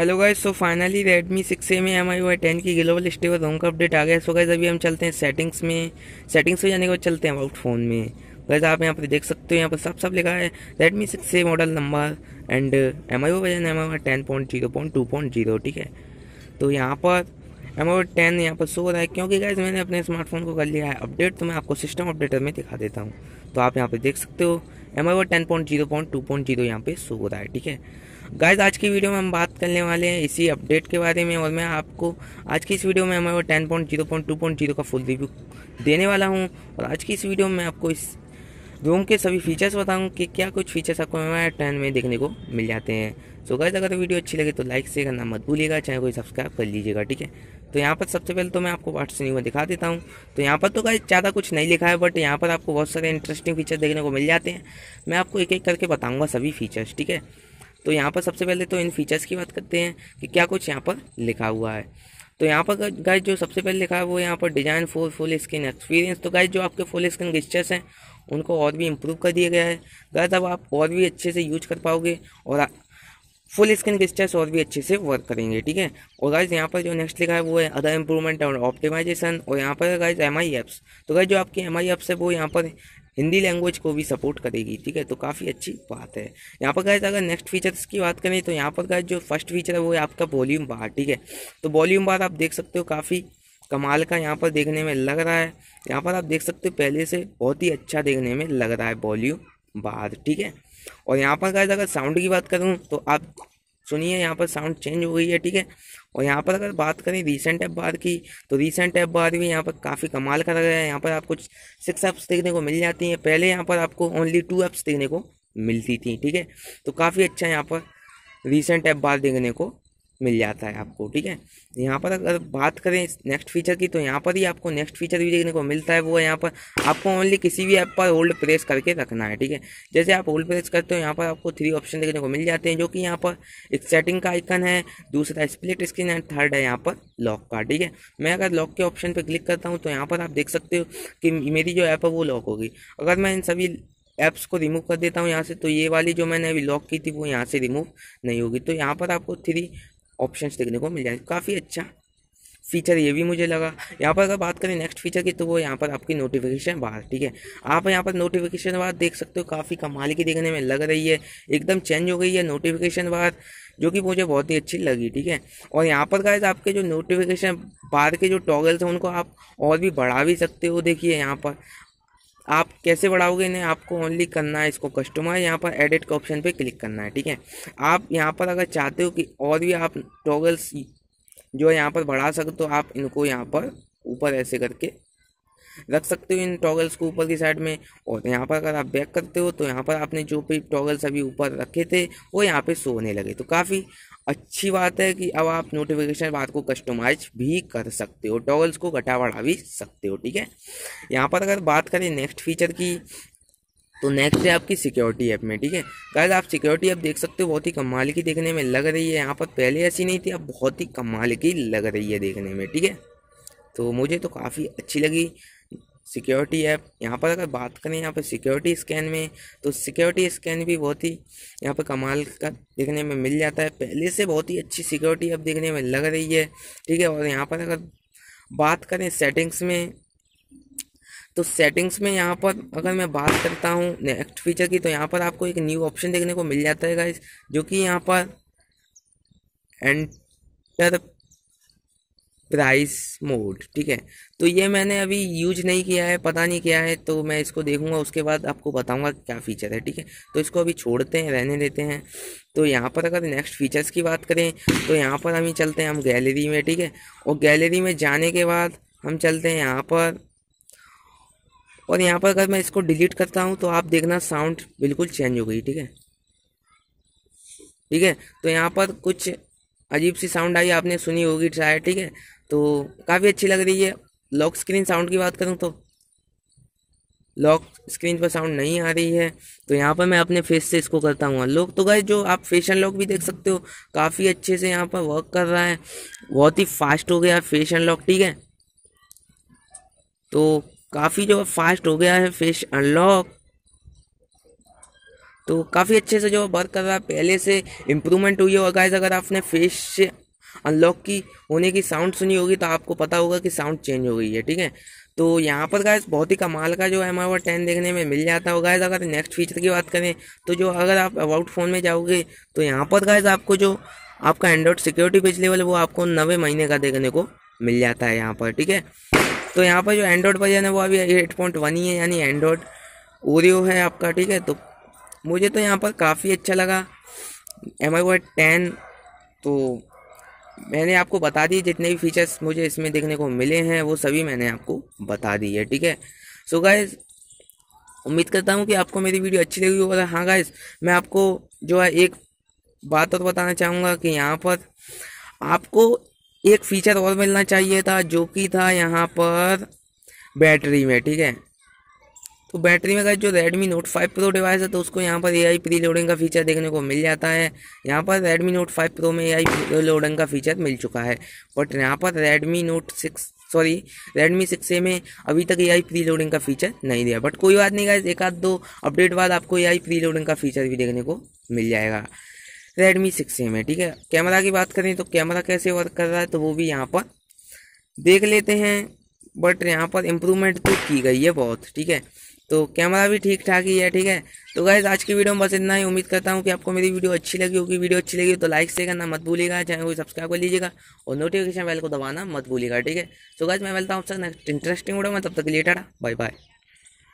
Hello guys, so finally Redmi 6A में MIUI 10 की global stable रोम का अपडेट आ गया। सो गाइस अभी हम चलते हैं सेटिंग्स में। सेटिंग्स में जाने के बाद चलते हैं अबाउट फ़ोन में। गाइस आप यहाँ पर देख सकते हो, यहाँ पर सब लिखा है Redmi 6A model number and MIUI version MIUI 10.0.2.0। ठीक है, तो यहाँ पर MIUI 10 यहाँ पर शो हो रहा है क्योंकि गाइस मैंने अपने स्मार्टफोन को कर लिया है अपडेट। तो मैं आपको सिस्टम अपडेटर में दिखा देता हूँ। तो आप यहाँ पे देख सकते हो MIUI 10.0.2.0 यहाँ पे शो हो रहा है। ठीक है गाइस, आज की वीडियो में हम बात करने वाले हैं इसी अपडेट के बारे में, और मैं आपको आज की इस वीडियो में MIUI 10.0.2.0 का फुल रिव्यू देने वाला हूं। और आज की इस वीडियो में मैं आपको इस रोम के सभी फीचर्स बताऊं कि क्या कुछ फीचर्स आपको MIUI 10 में देखने को मिल जाते हैं। सो गाइस, अगर वीडियो अच्छी लगे तो लाइक शेयर करना मत भूलिएगा, चाहे कोई सब्सक्राइब कर लीजिएगा। ठीक है, तो यहाँ पर सबसे पहले तो मैं आपको व्हाट्स न्यू में दिखा देता हूँ। तो यहाँ पर तो गाइस ज़्यादा कुछ नहीं लिखा है, बट यहाँ पर आपको बहुत सारे इंटरेस्टिंग फीचर देखने को मिल जाते हैं। मैं आपको एक एक करके बताऊँगा सभी फीचर्स। ठीक है, तो यहाँ पर सबसे पहले तो इन फीचर्स की बात करते हैं कि क्या कुछ यहाँ पर लिखा हुआ है। तो यहाँ पर गाइस जो सबसे पहले लिखा है वो यहाँ पर design for full screen experience. तो गाइस जो आपके फुल स्क्रीन गेस्चर्स हैं उनको और भी इम्प्रूव कर दिया गया है। गाइस अब आप और भी अच्छे से यूज कर पाओगे और फुल स्क्रीन गेस्चर्स और भी अच्छे से वर्क करेंगे। ठीक है, और गाइस यहाँ पर जो नेक्स्ट लिखा है वो है अदर इंप्रूवमेंट और ऑप्टिमाइजेशन। और यहाँ पर गाइस MI एप्स, तो गाइस जो आपकी MI एप्स है वो यहाँ पर हिंदी लैंग्वेज को भी सपोर्ट करेगी। ठीक है, तो काफ़ी अच्छी बात है। यहाँ पर गाइस अगर नेक्स्ट फीचर्स की बात करें तो यहाँ पर गाइस जो फर्स्ट फीचर है वो है आपका वॉल्यूम बार। ठीक है, तो वॉल्यूम बार आप देख सकते हो काफ़ी कमाल का यहाँ पर देखने में लग रहा है। यहाँ पर आप देख सकते हो पहले से बहुत ही अच्छा देखने में लग रहा है वॉल्यूम बार। ठीक है, और यहाँ पर गाइस अगर साउंड की बात करूँ तो आप सुनिए यहाँ पर साउंड चेंज हो गई है। ठीक है, और यहाँ पर अगर बात करें रीसेंट ऐप बार की तो रीसेंट ऐप बार भी यहाँ पर काफ़ी कमाल का लग रहा है। यहाँ पर आपको 6 ऐप्स देखने को मिल जाती हैं, पहले यहाँ पर आपको ओनली 2 ऐप्स देखने को मिलती थी। ठीक है, तो काफ़ी अच्छा यहाँ पर रीसेंट ऐप बार देखने को मिल जाता है आपको। ठीक है, यहाँ पर अगर बात करें नेक्स्ट फीचर की तो यहाँ पर ही आपको नेक्स्ट फीचर भी देखने को मिलता है। वो है यहाँ पर आपको ओनली किसी भी ऐप पर होल्ड प्रेस करके रखना है। ठीक है, जैसे आप होल्ड प्रेस करते हो यहाँ पर आपको 3 ऑप्शन देखने को मिल जाते हैं, जो कि यहाँ पर एक सेटिंग का आइकन है, दूसरा स्प्लिट स्क्रीन एंड थर्ड है यहाँ पर लॉक का। ठीक है, मैं अगर लॉक के ऑप्शन पर क्लिक करता हूँ तो यहाँ पर आप देख सकते हो कि मेरी जो ऐप है वो लॉक होगी। अगर मैं इन सभी ऐप्स को रिमूव कर देता हूँ यहाँ से तो ये वाली जो मैंने अभी लॉक की थी वो यहाँ से रिमूव नहीं होगी। तो यहाँ पर आपको 3 ऑप्शंस देखने को मिल जाएंगे। काफ़ी अच्छा फीचर ये भी मुझे लगा। यहाँ पर अगर बात करें नेक्स्ट फीचर की तो वो यहाँ पर आपकी नोटिफिकेशन बार। ठीक है, आप यहाँ पर नोटिफिकेशन बार देख सकते हो काफ़ी कमाल की देखने में लग रही है, एकदम चेंज हो गई है नोटिफिकेशन बार, जो कि मुझे बहुत ही अच्छी लगी। ठीक है, और यहाँ पर गाइस आपके जो नोटिफिकेशन बार के जो टॉगल्स हैं उनको आप और भी बढ़ा भी सकते हो। देखिए यहाँ पर आप कैसे बढ़ाओगे इन्हें, आपको ओनली करना है इसको कस्टमाइज, यहाँ पर एडिट के ऑप्शन पे क्लिक करना है। ठीक है, आप यहाँ पर अगर चाहते हो कि और भी आप टॉगल्स जो है यहाँ पर बढ़ा सकते तो आप इनको यहाँ पर ऊपर ऐसे करके रख सकते हो, इन टॉगल्स को ऊपर की साइड में। और यहाँ पर अगर आप बैक करते हो तो यहाँ पर आपने जो भी टॉगल्स अभी ऊपर रखे थे वो यहाँ पे शो होने लगे। तो काफ़ी अच्छी बात है कि अब आप नोटिफिकेशन बार को कस्टमाइज भी कर सकते हो, टॉगल्स को घटा बढ़ा भी सकते हो। ठीक है, यहाँ पर अगर बात करें नेक्स्ट फीचर की तो नेक्स्ट है आपकी सिक्योरिटी ऐप में। ठीक है गाइस, आप सिक्योरिटी ऐप देख सकते हो बहुत ही कमाल की देखने में लग रही है। यहाँ पर पहले ऐसी नहीं थी, अब बहुत ही कमाल की लग रही है देखने में। ठीक है, तो मुझे तो काफ़ी अच्छी लगी सिक्योरिटी ऐप। यहाँ पर अगर बात करें यहाँ पर सिक्योरिटी स्कैन में तो सिक्योरिटी स्कैन भी बहुत ही यहाँ पर कमाल का देखने में मिल जाता है, पहले से बहुत ही अच्छी सिक्योरिटी ऐप देखने में लग रही है। ठीक है, और यहाँ पर अगर बात करें सेटिंग्स में तो सेटिंग्स में यहाँ पर अगर मैं बात करता हूँ नेक्स्ट फीचर की तो यहाँ पर आपको एक न्यू ऑप्शन देखने को मिल जाता है गाइस, जो कि यहाँ पर एंटर प्राइस मोड। ठीक है, तो ये मैंने अभी यूज नहीं किया है, पता नहीं क्या है, तो मैं इसको देखूंगा उसके बाद आपको बताऊंगा क्या फ़ीचर है। ठीक है, तो इसको अभी छोड़ते हैं, रहने देते हैं। तो यहाँ पर अगर नेक्स्ट फीचर्स की बात करें तो यहाँ पर हम ही चलते हैं हम गैलरी में। ठीक है, और गैलरी में जाने के बाद हम चलते हैं यहाँ पर, और यहाँ पर अगर मैं इसको डिलीट करता हूँ तो आप देखना साउंड बिल्कुल चेंज हो गई। ठीक है, ठीक है, तो यहाँ पर कुछ अजीब सी साउंड आई, आपने सुनी होगी शायद। ठीक है, तो काफ़ी अच्छी लग रही है। लॉक स्क्रीन साउंड की बात करूँ तो लॉक स्क्रीन पर साउंड नहीं आ रही है। तो यहाँ पर मैं अपने फेस से इसको करता हूँ अनलॉक। तो गाइस जो आप फेस अनलॉक भी देख सकते हो काफ़ी अच्छे से यहाँ पर वर्क कर रहा है, बहुत ही फास्ट हो गया फेस अनलॉक। ठीक है, तो काफ़ी जो फास्ट हो गया है फेस अनलॉक। तो काफ़ी अच्छे से जो वर्क कर रहा है, पहले से इम्प्रूवमेंट हुई है। और गाइस अगर आपने फेस से अनलॉक की होने की साउंड सुनी होगी तो आपको पता होगा कि साउंड चेंज हो गई है, ठीक है। तो यहाँ पर गाइस बहुत ही कमाल का जो MIUI 10 देखने में मिल जाता है गाइस। अगर नेक्स्ट फीचर की बात करें तो जो अगर आप अबाउट फ़ोन में जाओगे तो यहाँ पर गाइस आपको जो आपका एंड्रॉइड सिक्योरिटी पेज लेवल है वो आपको 90 महीने का देखने को मिल जाता है यहाँ पर, ठीक है। तो यहाँ पर जो एंड्रॉइड वर्जन है वो अभी 8.1 ही है, यानी एंड्रॉइड ओरियो है आपका, ठीक है। तो मुझे तो यहाँ पर काफ़ी अच्छा लगा MIUI 10। तो मैंने आपको बता दी जितने भी फीचर्स मुझे इसमें देखने को मिले हैं वो सभी मैंने आपको बता दी है, ठीक है। सो गाइस उम्मीद करता हूँ कि आपको मेरी वीडियो अच्छी लगी होगी। हाँ गाइस, मैं आपको जो है एक बात और बताना चाहूँगा कि यहाँ पर आपको एक फीचर और मिलना चाहिए था, जो कि था यहाँ पर बैटरी में, ठीक है। तो बैटरी में जो Redmi Note 5 Pro डिवाइस है तो उसको यहाँ पर AI प्री लोडिंग का फीचर देखने को मिल जाता है। यहाँ पर Redmi Note 5 Pro में AI प्री लोडिंग का फीचर मिल चुका है, बट यहाँ पर Redmi 6A में अभी तक AI प्री लोडिंग का फीचर नहीं दिया। बट कोई बात नहीं गाइस, एक आध दो अपडेट बाद आपको AI प्री लोडिंग का फीचर भी देखने को मिल जाएगा Redmi 6A में, ठीक है। कैमरा की बात करें तो कैमरा कैसे वर्क कर रहा है तो वो भी यहाँ पर देख लेते हैं। बट यहाँ पर इम्प्रूवमेंट तो की गई है बहुत, ठीक है। तो कैमरा भी ठीक ठाक ही है, ठीक है। तो गाइस आज की वीडियो में बस इतना ही। उम्मीद करता हूँ कि आपको मेरी वीडियो अच्छी लगी होगी। वीडियो अच्छी लगी तो लाइक शेयर करना मत भूलिएगा, चैनल को सब्सक्राइब कर लीजिएगा और नोटिफिकेशन बेल को दबाना मत भूलिएगा, ठीक है। तो गाइस मैं मिलता हूँ आपसे नेक्स्ट इंटरेस्टिंग वीडियो में, तब तक के लिए टाटा बाय बाय।